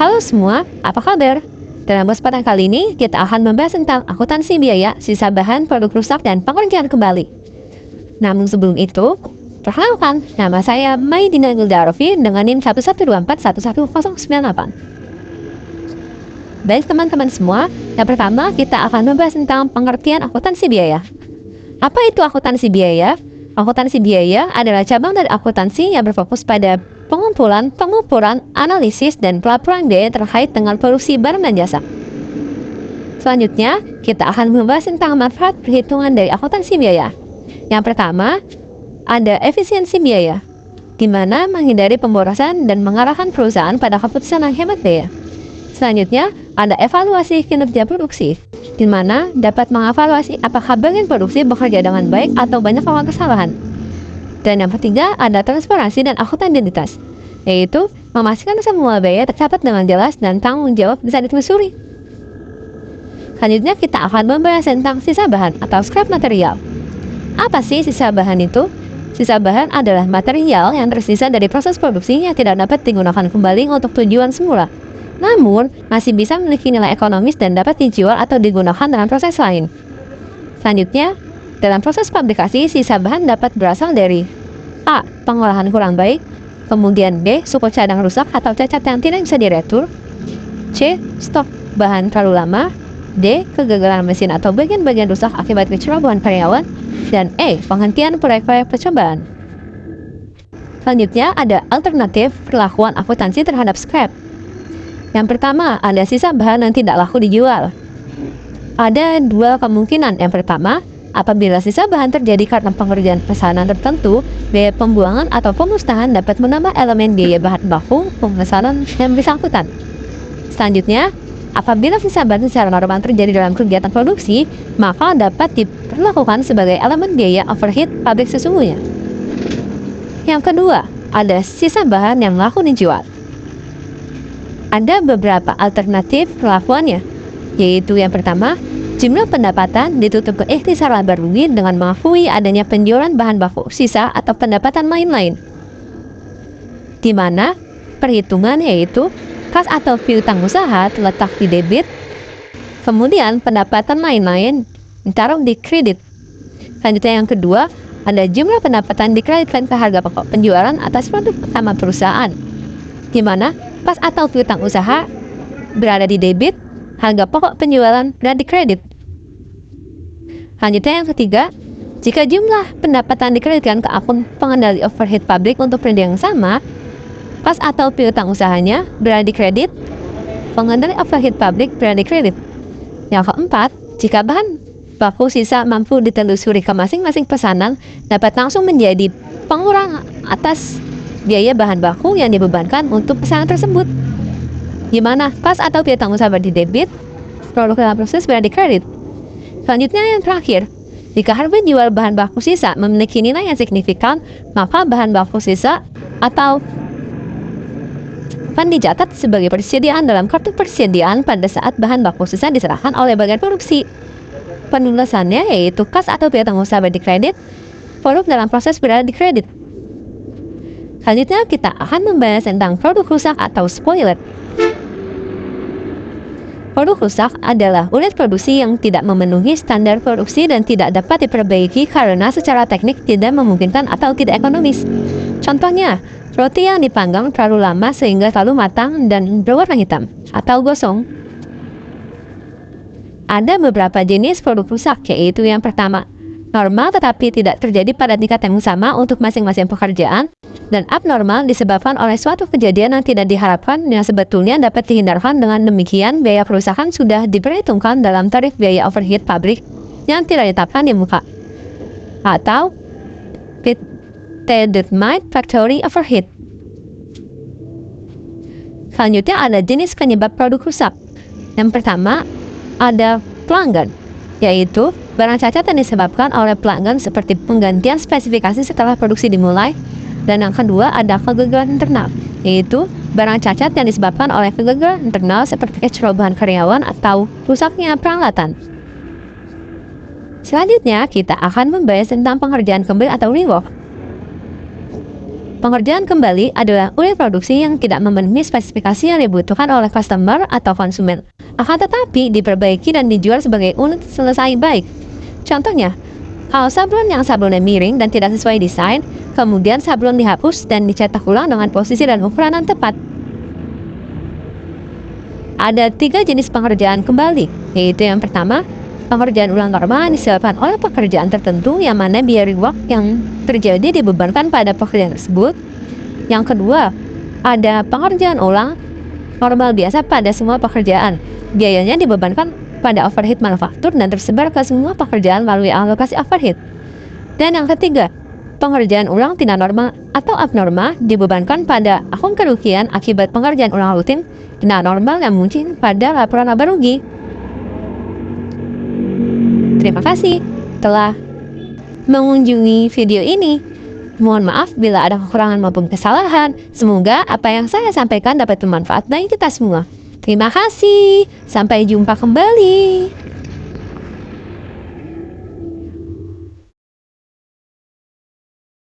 Halo semua, apa kabar? Dalam kesempatan kali ini, kita akan membahas tentang akuntansi biaya, sisa bahan, produk rusak, dan pengerjaan kembali. Namun sebelum itu, perkenalkan, nama saya Maidina Guldarofi dengan NIM 112411098. Baik teman-teman semua, yang pertama kita akan membahas tentang pengertian akuntansi biaya. Apa itu akuntansi biaya? Akuntansi biaya adalah cabang dari akuntansi yang berfokus pada pengumpulan, pengukuran, analisis, dan pelaporan biaya terkait dengan produksi barang dan jasa. Selanjutnya, kita akan membahas tentang manfaat perhitungan dari akuntansi biaya. Yang pertama, ada efisiensi biaya, di mana menghindari pemborosan dan mengarahkan perusahaan pada keputusan yang hemat biaya. Selanjutnya, ada evaluasi kinerja produksi, di mana dapat mengevaluasi apakah bagian produksi bekerja dengan baik atau banyak melakukan kesalahan. Dan yang ketiga, ada transparansi dan akuntabilitas, yaitu memastikan semua biaya tercatat dengan jelas dan tanggung jawab bisa ditelusuri. Selanjutnya, kita akan membahas tentang sisa bahan atau scrap material. Apa sih sisa bahan itu? Sisa bahan adalah material yang tersisa dari proses produksi yang tidak dapat digunakan kembali untuk tujuan semula, namun masih bisa memiliki nilai ekonomis dan dapat dijual atau digunakan dalam proses lain. Selanjutnya, dalam proses fabrikasi, sisa bahan dapat berasal dari A. Pengolahan kurang baik, kemudian B. Suku cadang rusak atau cacat yang tidak bisa diretur, C. Stok bahan terlalu lama, D. Kegagalan mesin atau bagian-bagian rusak akibat kecerobohan karyawan, dan E. Penghentian proyek-proyek percobaan. Selanjutnya, ada alternatif perlakuan akuntansi terhadap scrap. Yang pertama, ada sisa bahan yang tidak laku dijual. Ada dua kemungkinan. Yang pertama, apabila sisa bahan terjadi karena pengerjaan pesanan tertentu, biaya pembuangan atau pemusnahan dapat menambah elemen biaya bahan baku pemesanan yang bersangkutan. Selanjutnya, apabila sisa bahan secara normal terjadi dalam kegiatan produksi, maka dapat diperlakukan sebagai elemen biaya overhead pabrik sesungguhnya. Yang kedua, ada sisa bahan yang laku dijual. Ada beberapa alternatif perlakuannya, yaitu yang pertama, jumlah pendapatan ditutup ke ikhtisar laba rugi dengan mengakui adanya penjualan bahan baku sisa atau pendapatan lain-lain, di mana perhitungan yaitu kas atau piutang usaha terletak di debit, kemudian pendapatan lain-lain ditaruh di kredit. Selanjutnya yang kedua, ada jumlah pendapatan dikreditkan ke harga pokok penjualan atas produk utama perusahaan, di mana kas atau piutang usaha berada di debit, harga pokok penjualan berada di kredit. Selanjutnya yang ketiga, jika jumlah pendapatan dikreditkan ke akun pengendali overhead pabrik untuk periode yang sama, kas atau piutang usahanya berada di kredit, pengendali overhead pabrik berada di kredit. Yang keempat, jika bahan baku sisa mampu ditelusuri ke masing-masing pesanan, dapat langsung menjadi pengurang atas biaya bahan baku yang dibebankan untuk pesanan tersebut, di mana kas atau piutang usaha berada di debit, produk dalam proses berada di kredit. Selanjutnya yang terakhir, jika harga jual bahan baku sisa memiliki nilai yang signifikan, maka bahan baku sisa atau akan dicatat sebagai persediaan dalam kartu persediaan pada saat bahan baku sisa diserahkan oleh bagian produksi. Penulisannya yaitu kas atau piutang usaha berada di kredit, produk dalam proses berada di kredit. Selanjutnya kita akan membahas tentang produk rusak atau spoiler. Produk rusak adalah unit produksi yang tidak memenuhi standar produksi dan tidak dapat diperbaiki karena secara teknik tidak memungkinkan atau tidak ekonomis. Contohnya, roti yang dipanggang terlalu lama sehingga terlalu matang dan berwarna hitam atau gosong. Ada beberapa jenis produk rusak, yaitu yang pertama, normal tetapi tidak terjadi pada tingkat yang sama untuk masing-masing pekerjaan, dan abnormal disebabkan oleh suatu kejadian yang tidak diharapkan yang sebetulnya dapat dihindarkan. Dengan demikian, biaya kerusakan sudah diperhitungkan dalam tarif biaya overhead pabrik yang tidak ditetapkan di muka, atau predetermined factory overhead. Selanjutnya ada jenis penyebab produk rusak. Yang pertama, ada pelanggan, yaitu barang cacat yang disebabkan oleh pelanggan seperti penggantian spesifikasi setelah produksi dimulai. Dan yang kedua ada kegagalan internal, yaitu barang cacat yang disebabkan oleh kegagalan internal seperti kecerobohan karyawan atau rusaknya peralatan. Selanjutnya kita akan membahas tentang pengerjaan kembali atau rework. Pengerjaan kembali adalah unit produksi yang tidak memenuhi spesifikasi yang dibutuhkan oleh customer atau konsumen, akan tetapi diperbaiki dan dijual sebagai unit selesai baik. Contohnya, kalau sablonnya miring dan tidak sesuai desain, kemudian sablon dihapus dan dicetak ulang dengan posisi dan ukuran yang tepat. Ada 3 jenis pengerjaan kembali, yaitu yang pertama, pengerjaan ulang normal yang disebabkan oleh pekerjaan tertentu yang mana biaya rework yang terjadi dibebankan pada pekerjaan tersebut. Yang kedua, ada pengerjaan ulang normal biasa pada semua pekerjaan. Biayanya dibebankan pada overhead manufaktur dan tersebar ke semua pekerjaan melalui alokasi overhead. Dan yang ketiga, pengerjaan ulang tidak normal atau abnormal dibebankan pada akun kerugian akibat pengerjaan ulang rutin tidak normal yang muncul pada laporan laba rugi. Terima kasih telah mengunjungi video ini. Mohon maaf bila ada kekurangan maupun kesalahan. Semoga apa yang saya sampaikan dapat bermanfaat bagi kita semua. Terima kasih. Sampai jumpa kembali.